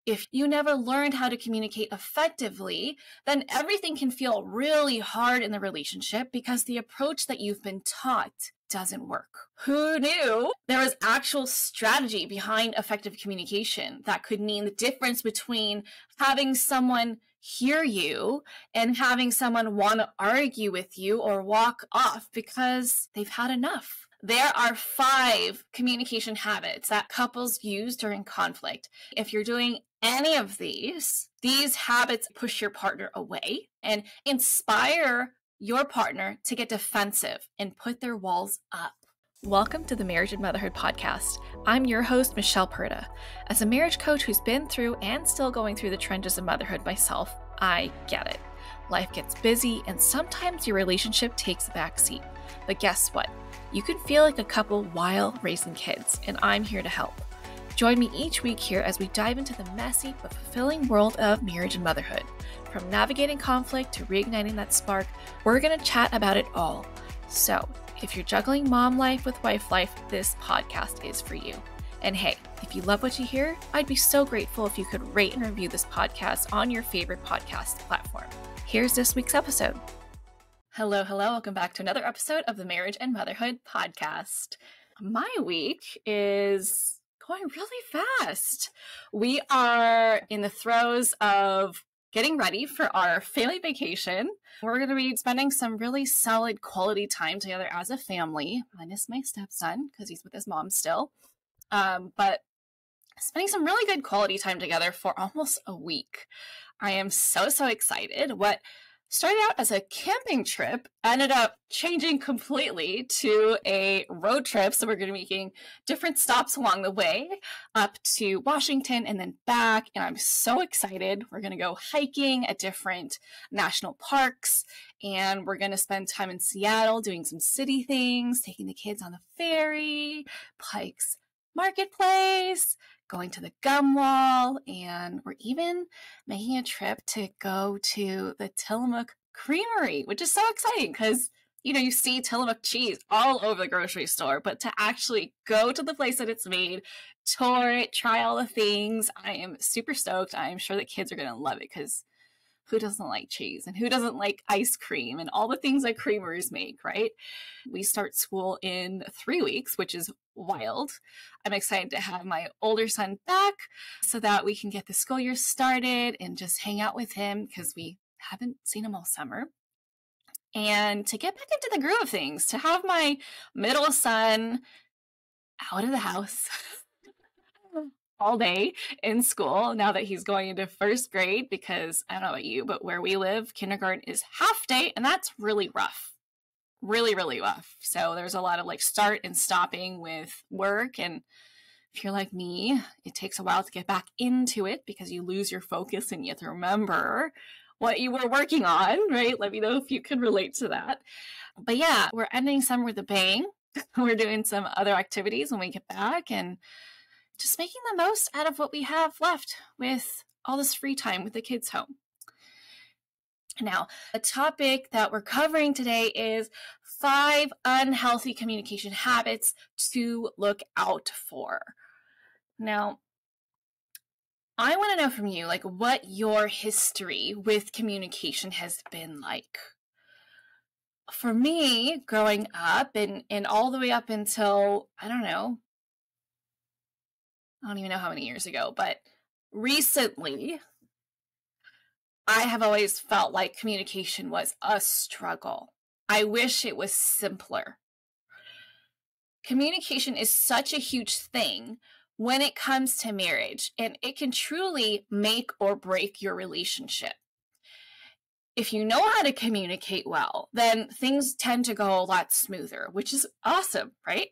If you never learned how to communicate effectively, then everything can feel really hard in the relationship because the approach that you've been taught doesn't work. Who knew there was actual strategy behind effective communication that could mean the difference between having someone hear you and having someone want to argue with you or walk off because they've had enough? There are 5 communication habits that couples use during conflict. If you're doing any of these habits push your partner away and inspire your partner to get defensive and put their walls up. Welcome to the Marriage and Motherhood Podcast. I'm your host, Michelle Perda. As a marriage coach who's been through and still going through the trenches of motherhood myself, I get it. Life gets busy and sometimes your relationship takes a backseat. But guess what? You can feel like a couple while raising kids, and I'm here to help. Join me each week here as we dive into the messy but fulfilling world of marriage and motherhood. From navigating conflict to reigniting that spark, we're going to chat about it all. So, if you're juggling mom life with wife life, this podcast is for you. And hey, if you love what you hear, I'd be so grateful if you could rate and review this podcast on your favorite podcast platform. Here's this week's episode. Hello. Welcome back to another episode of the Marriage and Motherhood Podcast. My week is going really fast. We are in the throes of getting ready for our family vacation. We're going to be spending some really solid quality time together as a family, minus my stepson because he's with his mom still. But spending some really good quality time together for almost a week. I am so excited. What started out as a camping trip ended up changing completely to a road trip. So we're going to be making different stops along the way up to Washington and then back. And I'm so excited. We're going to go hiking at different national parks. And we're going to spend time in Seattle doing some city things, taking the kids on the ferry, Pike's Marketplace, going to the gum wall, and we're even making a trip to go to the Tillamook Creamery, which is so exciting because, you see Tillamook cheese all over the grocery store, but to actually go to the place that it's made, tour it, try all the things, I am super stoked. I am sure the kids are going to love it because who doesn't like cheese and who doesn't like ice cream and all the things that creamers make, right? We start school in 3 weeks, which is wild. I'm excited to have my older son back so that we can get the school year started and just hang out with him because we haven't seen him all summer. And to get back into the groove of things, to have my middle son out of the house all day in school now that he's going into first grade, because I don't know about you, but where we live, kindergarten is half day, and that's really rough. Really rough. So there's a lot of start and stopping with work. And if you're like me, it takes a while to get back into it because you lose your focus and you have to remember what you were working on, right? Let me know if you can relate to that. But yeah, we're ending summer with a bang. We're doing some other activities when we get back and just making the most out of what we have left with all this free time with the kids home. Now, the topic that we're covering today is 5 unhealthy communication habits to look out for. Now, I want to know from you, what your history with communication has been like. For me, growing up and all the way up until, I don't even know how many years ago, but recently, I have always felt like communication was a struggle. I wish it was simpler. Communication is such a huge thing when it comes to marriage, and it can truly make or break your relationship. If you know how to communicate well, then things tend to go a lot smoother, which is awesome, right?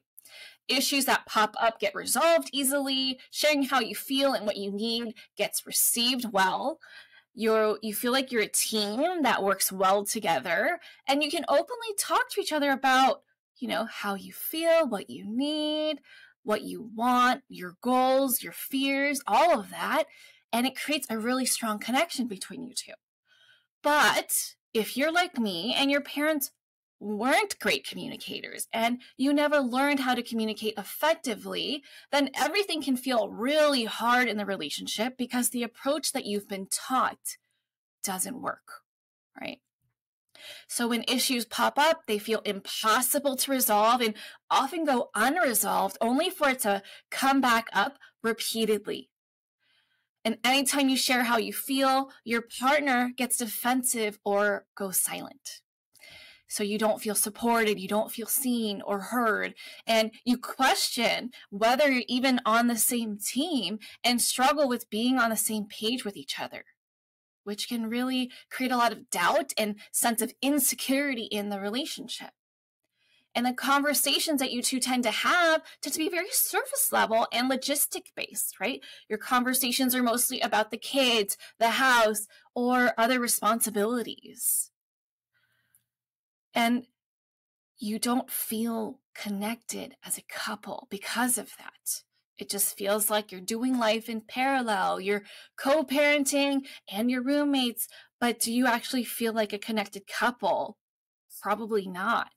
Issues that pop up get resolved easily. Sharing how you feel and what you need gets received well. You feel like you're a team that works well together, and you can openly talk to each other about, how you feel, what you need, what you want, your goals, your fears, all of that. And it creates a really strong connection between you two. But if you're like me and your parents weren't great communicators and you never learned how to communicate effectively, then everything can feel really hard in the relationship because the approach that you've been taught doesn't work, right? So when issues pop up, they feel impossible to resolve and often go unresolved, only for it to come back up repeatedly. And anytime you share how you feel, your partner gets defensive or goes silent. So you don't feel supported, you don't feel seen or heard, and you question whether you're even on the same team and struggle with being on the same page with each other, which can really create a lot of doubt and sense of insecurity in the relationship. And the conversations that you two tend to have tend to be very surface level and logistic based, right? Your conversations are mostly about the kids, the house, or other responsibilities. And you don't feel connected as a couple because of that. It just feels like you're doing life in parallel. You're co-parenting and your roommates, but do you actually feel like a connected couple? Probably not.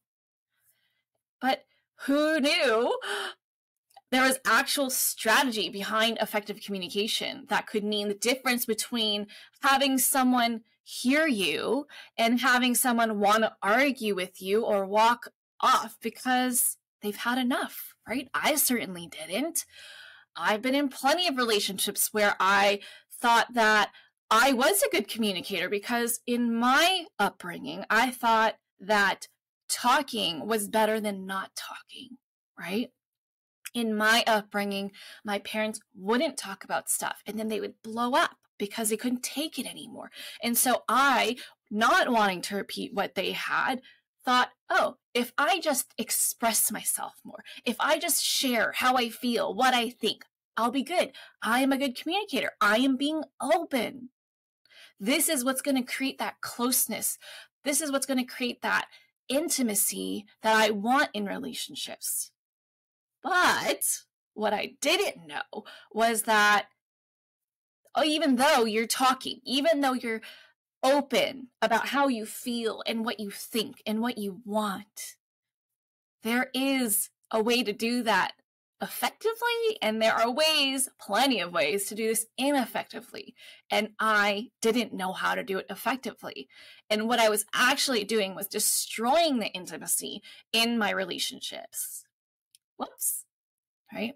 But who knew there was actual strategy behind effective communication that could mean the difference between having someone hear you and having someone want to argue with you or walk off because they've had enough, right? I certainly didn't. I've been in plenty of relationships where I thought that I was a good communicator because in my upbringing, I thought that talking was better than not talking, right? In my upbringing, my parents wouldn't talk about stuff and then they would blow up because they couldn't take it anymore. And so I, not wanting to repeat what they had, thought, oh, if I just express myself more, if I just share how I feel, what I think, I'll be good. I am a good communicator. I am being open. This is what's going to create that closeness. This is what's going to create that intimacy that I want in relationships. But what I didn't know was that even though you're talking, even though you're open about how you feel and what you think and what you want, there is a way to do that effectively, and there are ways, plenty of ways, to do this ineffectively. And I didn't know how to do it effectively. And what I was actually doing was destroying the intimacy in my relationships. Whoops, right?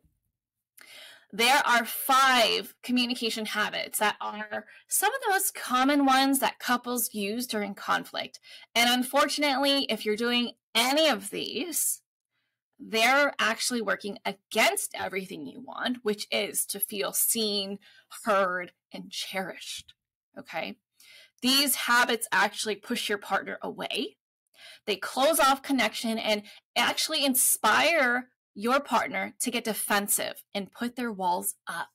There are 5 communication habits that are some of the most common ones that couples use during conflict. And unfortunately, if you're doing any of these, they're actually working against everything you want, which is to feel seen, heard, and cherished, okay? These habits actually push your partner away. They close off connection and actually inspire your partner to get defensive and put their walls up.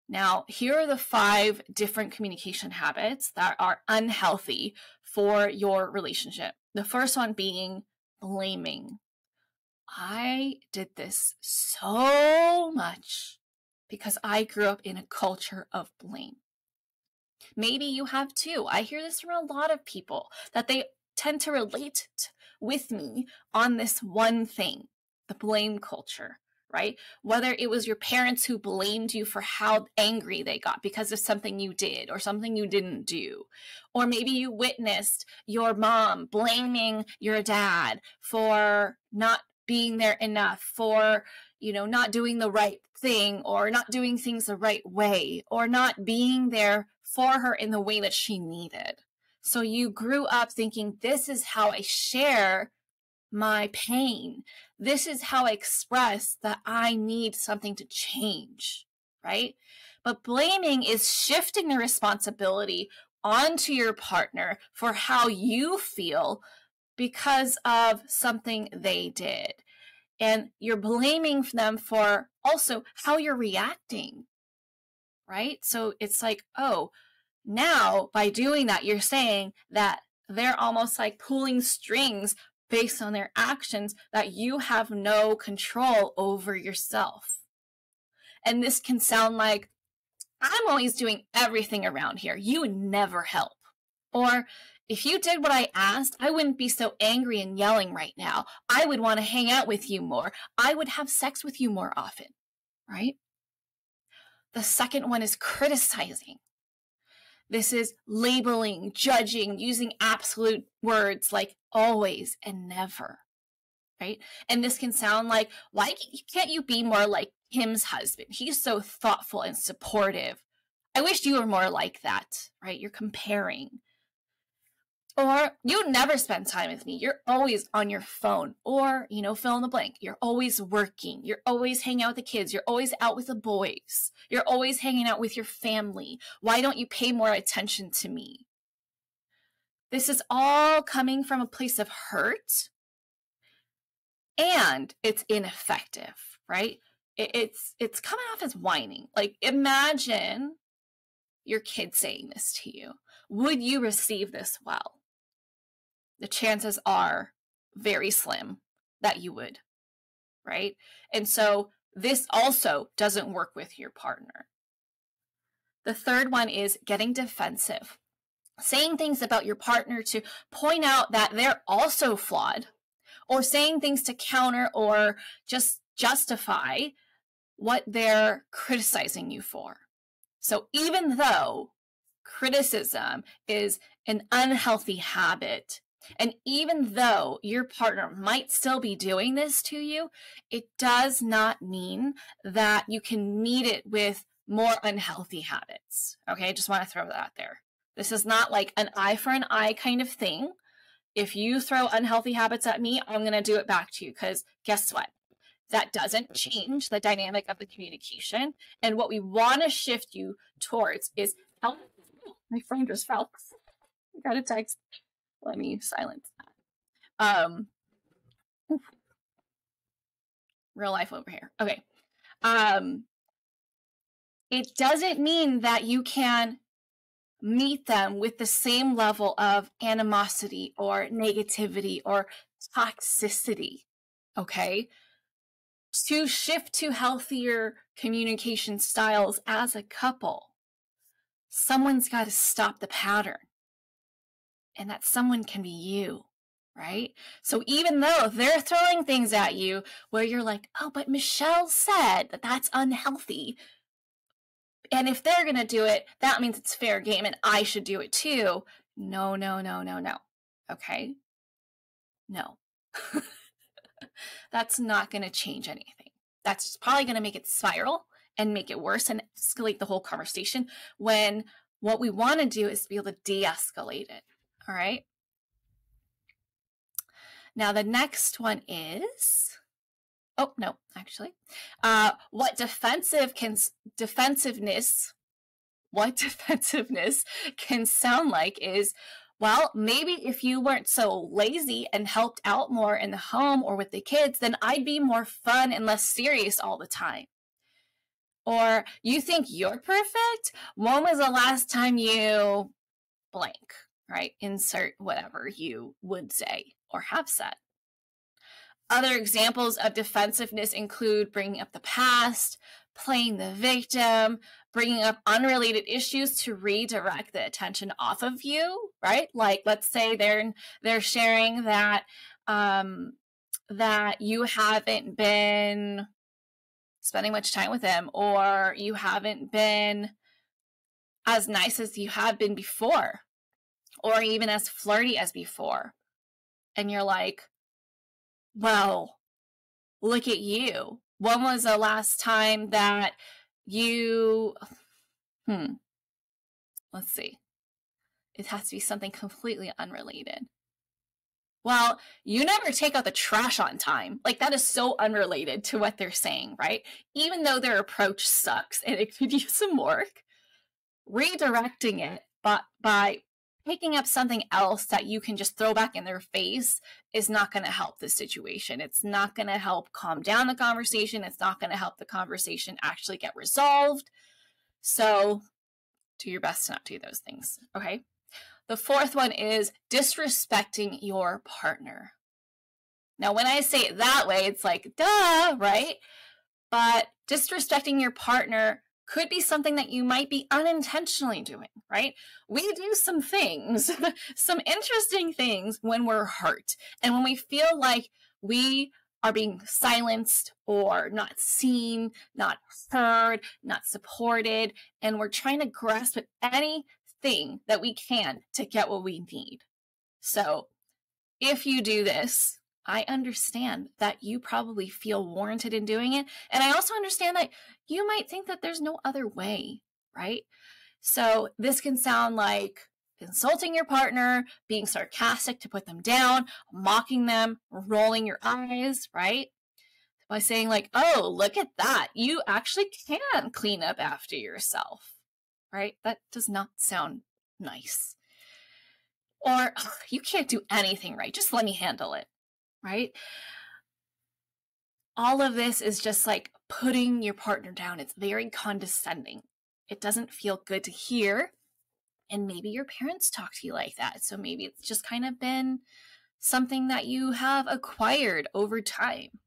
Now, here are the 5 different communication habits that are unhealthy for your relationship. The first one being blaming. I did this so much because I grew up in a culture of blame. Maybe you have too. I hear this from a lot of people that they tend to relate with me on this one thing, the blame culture, right? Whether it was your parents who blamed you for how angry they got because of something you did or something you didn't do. Or maybe you witnessed your mom blaming your dad for not being there enough, for, not doing the right thing or not doing things the right way or not being there for her in the way that she needed. So you grew up thinking, this is how I share my pain. This is how I express that I need something to change, right? But blaming is shifting the responsibility onto your partner for how you feel because of something they did. And you're blaming them for also how you're reacting, right? So it's like, oh, now by doing that, you're saying that they're almost like pulling strings based on their actions that you have no control over yourself. And this can sound like, I'm always doing everything around here. You never help. Or if you did what I asked, I wouldn't be so angry and yelling right now. I would want to hang out with you more. I would have sex with you more often, right? The second one is criticizing. This is labeling, judging, using absolute words like always and never, right? And this can sound like, why can't you be more like Kim's husband? He's so thoughtful and supportive. I wish you were more like that, right? You're comparing. Or you never spend time with me. You're always on your phone. Or, fill in the blank. You're always working. You're always hanging out with the kids. You're always out with the boys. You're always hanging out with your family. Why don't you pay more attention to me? This is all coming from a place of hurt. And it's ineffective, right? It's coming off as whining. Like, imagine your kid saying this to you. Would you receive this well? The chances are very slim that you would, right? And so this also doesn't work with your partner. The third one is getting defensive. Saying things about your partner to point out that they're also flawed, or saying things to counter or just justify what they're criticizing you for. So even though criticism is an unhealthy habit, and even though your partner might still be doing this to you, it does not mean that you can meet it with more unhealthy habits. Okay, I just want to throw that out there. This is not like an eye for an eye kind of thing. If you throw unhealthy habits at me, I'm going to do it back to you, because guess what? That doesn't change the dynamic of the communication. And what we want to shift you towards is health. My phone just fell. I got a text. Let me silence that. Real life over here. Okay. It doesn't mean that you can meet them with the same level of animosity or negativity or toxicity. Okay. To shift to healthier communication styles as a couple, someone's got to stop the pattern. And that someone can be you, right? So even though they're throwing things at you where you're like, oh, but Michelle said that that's unhealthy. And if they're going to do it, that means it's fair game and I should do it too. No. Okay? No. That's not going to change anything. That's probably going to make it spiral and make it worse and escalate the whole conversation, when what we want to do is be able to de-escalate it. All right. Now the next one is, what defensiveness can sound like is, well, maybe if you weren't so lazy and helped out more in the home or with the kids, then I'd be more fun and less serious all the time. Or you think you're perfect? When was the last time you blank, right? Insert whatever you would say or have said. Other examples of defensiveness include bringing up the past, playing the victim, bringing up unrelated issues to redirect the attention off of you, right? Like, let's say they're sharing that that you haven't been spending much time with them, or you haven't been as nice as you have been before, or even as flirty as before. And you're like, well, look at you. When was the last time that you, let's see. It has to be something completely unrelated. Well, you never take out the trash on time. Like, that is so unrelated to what they're saying, right? Even though their approach sucks and it could use some work, redirecting it by picking up something else that you can just throw back in their face is not going to help the situation. It's not going to help calm down the conversation. It's not going to help the conversation actually get resolved. So do your best to not do those things, okay? The fourth one is disrespecting your partner. Now, when I say it that way, it's like, duh, right? But disrespecting your partner could be something that you might be unintentionally doing, right? We do some things, some interesting things when we're hurt and when we feel like we are being silenced or not seen, not heard, not supported, and we're trying to grasp at anything that we can to get what we need. So if you do this, I understand that you probably feel warranted in doing it. And I also understand that you might think that there's no other way, right? So this can sound like insulting your partner, being sarcastic to put them down, mocking them, rolling your eyes, right? By saying like, oh, look at that. You actually can clean up after yourself, right? That does not sound nice. Or, oh, you can't do anything right. Just let me handle it, right? All of this is just like putting your partner down. It's very condescending. It doesn't feel good to hear. And maybe your parents talk to you like that. So maybe it's just kind of been something that you have acquired over time.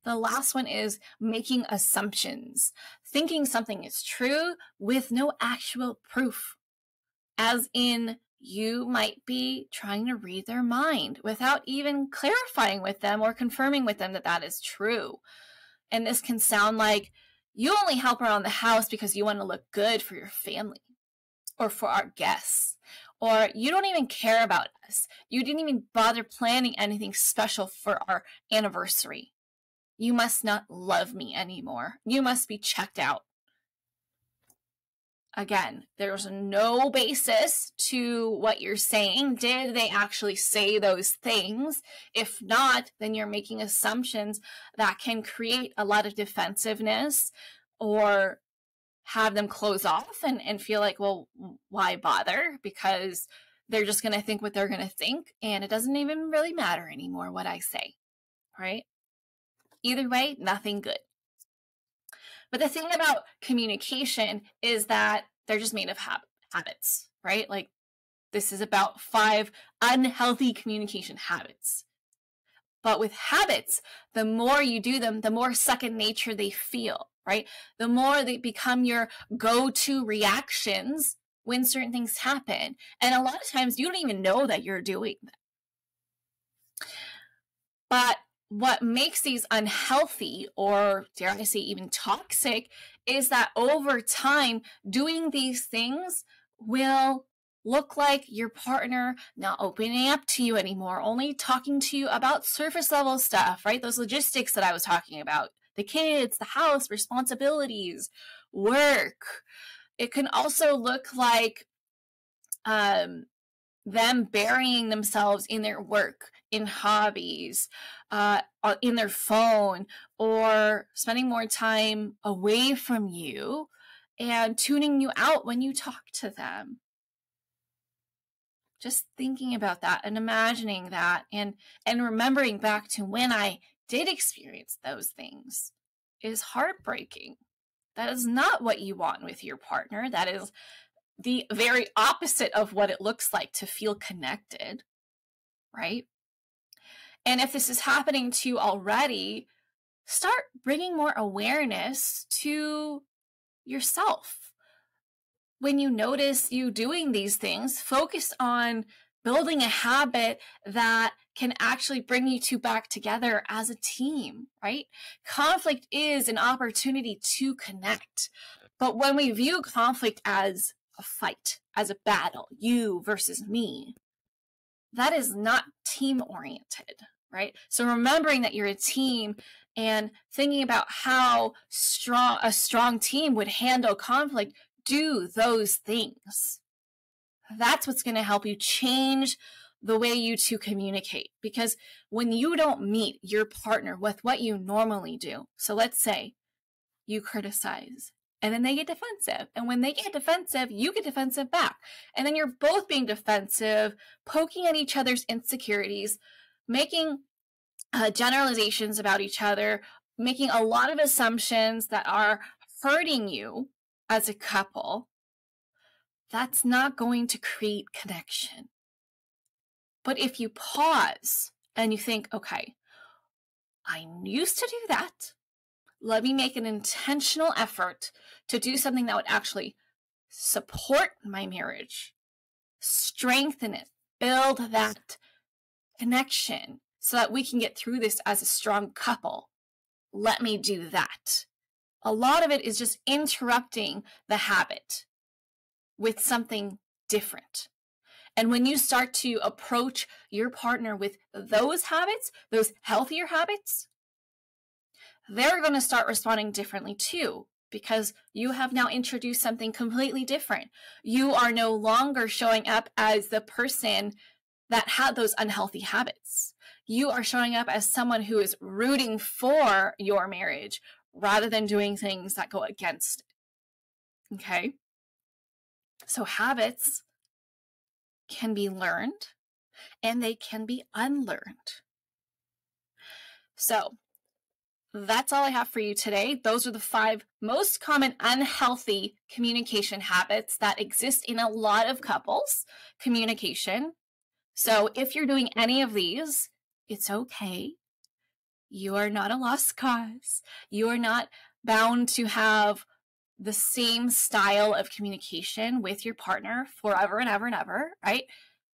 The last one is making assumptions, thinking something is true with no actual proof. As in, you might be trying to read their mind without even clarifying with them or confirming with them that that is true. And this can sound like you only help around the house because you want to look good for your family or for our guests, or you don't even care about us. You didn't even bother planning anything special for our anniversary. You must not love me anymore. You must be checked out. Again, there's no basis to what you're saying. Did they actually say those things? If not, then you're making assumptions that can create a lot of defensiveness or have them close off and feel like, well, why bother? Because they're just going to think what they're going to think, and it doesn't even really matter anymore what I say, right? Either way, nothing good. But the thing about communication is that they're just made of habits, right? Like, this is about 5 unhealthy communication habits. But with habits, the more you do them, the more second nature they feel, right? The more they become your go-to reactions when certain things happen. And a lot of times you don't even know that you're doing them. But what makes these unhealthy, or dare I say even toxic, is that over time, doing these things will look like your partner not opening up to you anymore, only talking to you about surface level stuff, right? Those logistics that I was talking about, the kids, the house, responsibilities, work. It can also look like them burying themselves in their work, in hobbies, in their phone, or spending more time away from you and tuning you out when you talk to them. Just thinking about that and imagining that and remembering back to when I did experience those things is heartbreaking. That is not what you want with your partner. That is the very opposite of what it looks like to feel connected, right? And if this is happening to you already, start bringing more awareness to yourself. When you notice you doing these things, focus on building a habit that can actually bring you two back together as a team, right? Conflict is an opportunity to connect. But when we view conflict as a fight, as a battle, you versus me, that is not team-oriented, right? So remembering that you're a team and thinking about how a strong team would handle conflict, do those things. That's what's going to help you change the way you two communicate. Because when you don't meet your partner with what you normally do, so let's say you criticize, and then they get defensive. And when they get defensive, you get defensive back. And then you're both being defensive, poking at each other's insecurities, making generalizations about each other, making a lot of assumptions that are hurting you as a couple. That's not going to create connection. But if you pause and you think, okay, I used to do that. Let me make an intentional effort to do something that would actually support my marriage, strengthen it, build that connection so that we can get through this as a strong couple. Let me do that. A lot of it is just interrupting the habit with something different. And when you start to approach your partner with those habits, those healthier habits, they're going to start responding differently too, because you have now introduced something completely different. You are no longer showing up as the person that had those unhealthy habits. You are showing up as someone who is rooting for your marriage rather than doing things that go against it. Okay? So habits can be learned and they can be unlearned. So that's all I have for you today. Those are the 5 most common unhealthy communication habits that exist in a lot of couples. Communication. So if you're doing any of these, it's okay. You are not a lost cause. You are not bound to have the same style of communication with your partner forever and ever and ever, right?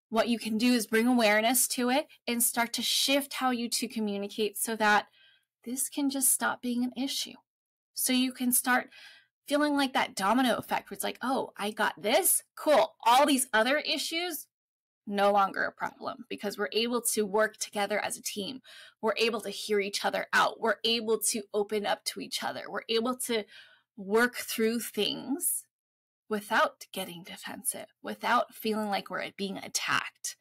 What you can do is bring awareness to it and start to shift how you two communicate so that this can just stop being an issue. So you can start feeling like that domino effect where it's like, oh, I got this, cool. All these other issues, no longer a problem because we're able to work together as a team. We're able to hear each other out. We're able to open up to each other. We're able to work through things without getting defensive, without feeling like we're being attacked,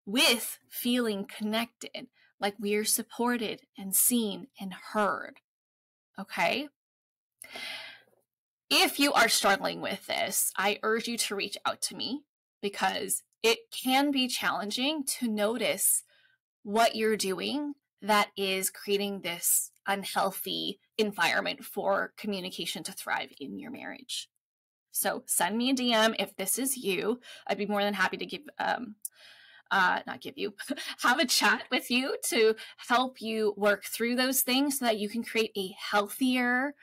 with feeling connected, like we are supported and seen and heard. Okay? If you are struggling with this, I urge you to reach out to me because it can be challenging to notice what you're doing that is creating this unhealthy environment for communication to thrive in your marriage. So send me a DM if this is you. I'd be more than happy to have a chat with you to help you work through those things so that you can create a healthier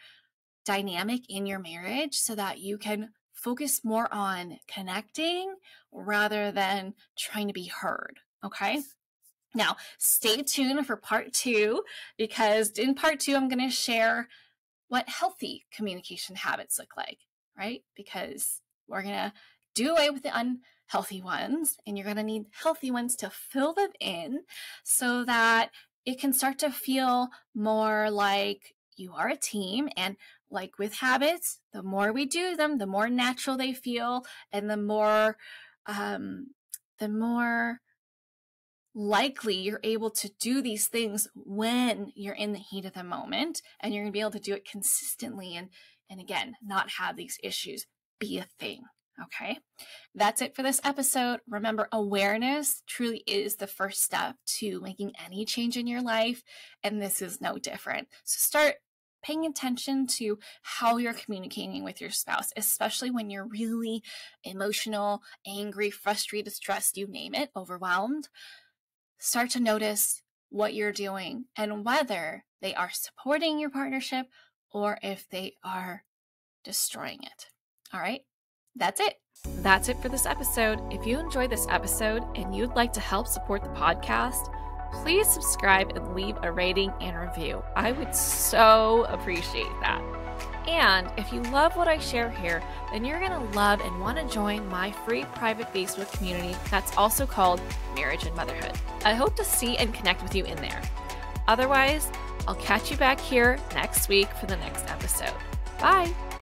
dynamic in your marriage so that you can focus more on connecting rather than trying to be heard, okay? Now, stay tuned for part 2 because in part 2, I'm going to share what healthy communication habits look like, right? Because we're going to do away with the unhealthy ones and you're going to need healthy ones to fill them in so that it can start to feel more like you are a team. And like with habits, the more we do them, the more natural they feel and the more likely you're able to do these things when you're in the heat of the moment, and you're going to be able to do it consistently and again, not have these issues be a thing. Okay, that's it for this episode. Remember, awareness truly is the first step to making any change in your life, and this is no different. So start paying attention to how you're communicating with your spouse, especially when you're really emotional, angry, frustrated, stressed, you name it, overwhelmed. Start to notice what you're doing and whether they are supporting your partnership or if they are destroying it. All right, that's it. That's it for this episode. If you enjoyed this episode and you'd like to help support the podcast, please subscribe and leave a rating and review. I would so appreciate that. And if you love what I share here, then you're going to love and want to join my free private Facebook community that's also called Marriage and Motherhood. I hope to see and connect with you in there. Otherwise, I'll catch you back here next week for the next episode. Bye!